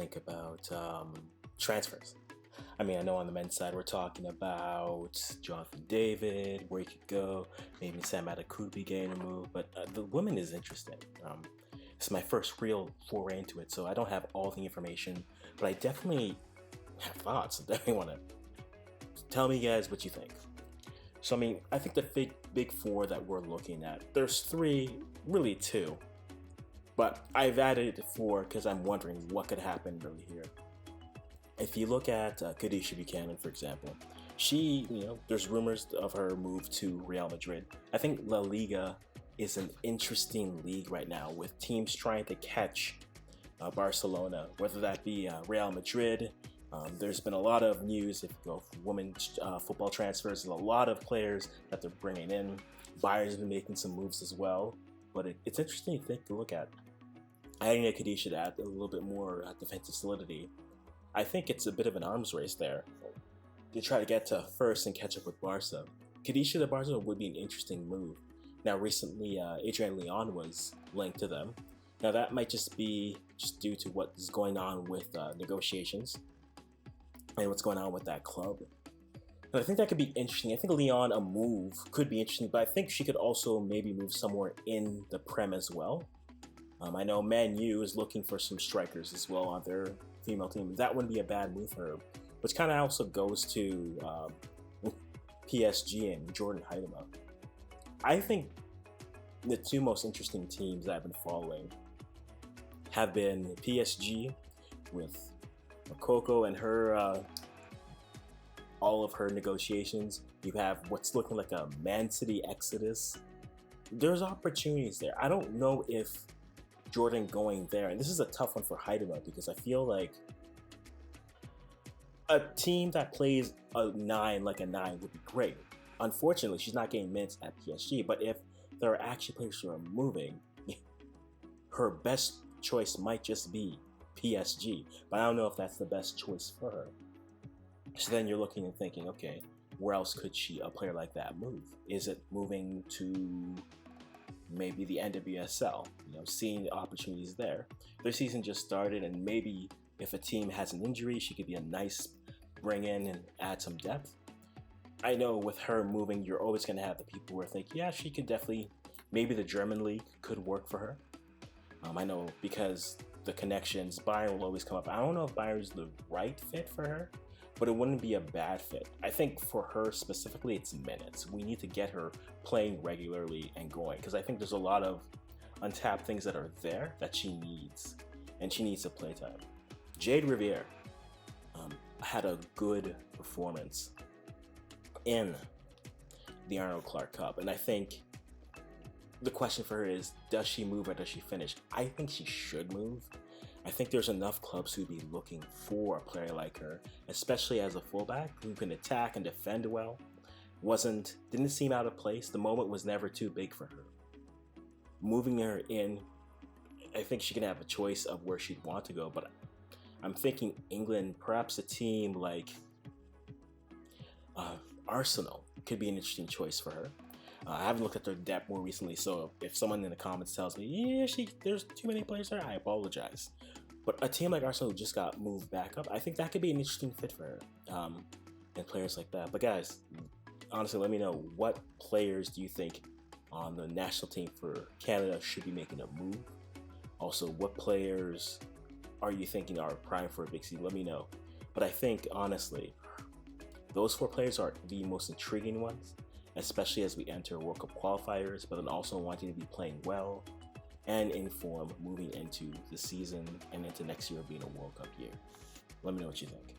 think about transfers. I mean, I know on the men's side we're talking about Jonathan David, where he could go, maybe Sam Adekugbe getting removed, but the women is interesting. It's my first real foray into it, so I don't have all the information, but I definitely have thoughts. I definitely want to tell me, guys, what you think. So, I mean, I think the big four that we're looking at, there's three, really two, but I've added four because I'm wondering what could happen really here. If you look at Khadijah Buchanan, for example, there's rumors of her move to Real Madrid. I think La Liga is an interesting league right now with teams trying to catch Barcelona, whether that be Real Madrid. There's been a lot of news if you go for women's football transfers. There's a lot of players that they're bringing in. Bayern's been making some moves as well, but it's interesting to look at. Adding a Khadijah to add a little bit more defensive solidity. I think it's a bit of an arms race there to try to get to first and catch up with Barca. Khadijah to Barca would be an interesting move. Now, recently, Adrian Leon was linked to them. Now, that might just be due to what is going on with negotiations and what's going on with that club. And I think that could be interesting. I think Leon, a move, could be interesting, but I think she could also maybe move somewhere in the Prem as well. I know Man U is looking for some strikers as well on their female team. That wouldn't be a bad move for her, which kind of also goes to PSG and Jordan Huitema. I think the two most interesting teams that I've been following have been PSG with Coco and her all of her negotiations. You have what's looking like a Man City exodus. There's opportunities there. I don't know if Jordan going there, and this is a tough one for Huitema because I feel like a team that plays a 9 like a 9 would be great. Unfortunately, she's not getting minutes at PSG, but if there are actually players who are moving, her best choice might just be PSG, but I don't know if that's the best choice for her. So then you're looking and thinking, okay, where else could a player like that move? Is it moving to maybe the NWSL, seeing the opportunities there? Their season just started, and maybe if a team has an injury, she could be a nice bring in and add some depth. I know with her moving, you're always going to have the people who are thinking, yeah, she could definitely, maybe the German league could work for her. I know because the connections, Bayern will always come up. I don't know if Bayern's the right fit for her, but it wouldn't be a bad fit. I think for her specifically, it's minutes. We need to get her playing regularly and going, because I think there's a lot of untapped things that are there that she needs, and she needs to play time. Jade Riviere had a good performance in the Arnold Clark Cup, and I think the question for her is, does she move or does she finish? I think she should move. I think there's enough clubs who'd be looking for a player like her, especially as a fullback who can attack and defend well. Didn't seem out of place. The moment was never too big for her. Moving her in, I think she can have a choice of where she'd want to go, but I'm thinking England, perhaps a team like Arsenal could be an interesting choice for her. I haven't looked at their depth more recently, so if someone in the comments tells me, yeah, there's too many players there, I apologize. But a team like Arsenal who just got moved back up, I think that could be an interesting fit for her, and players like that. But guys, honestly, let me know, what players do you think on the national team for Canada should be making a move? Also, what players are you thinking are prime for a big season? Let me know. But I think, honestly, those 4 players are the most intriguing ones, especially as we enter World Cup qualifiers, but then also wanting to be playing well and in form moving into the season and into next year being a World Cup year. Let me know what you think.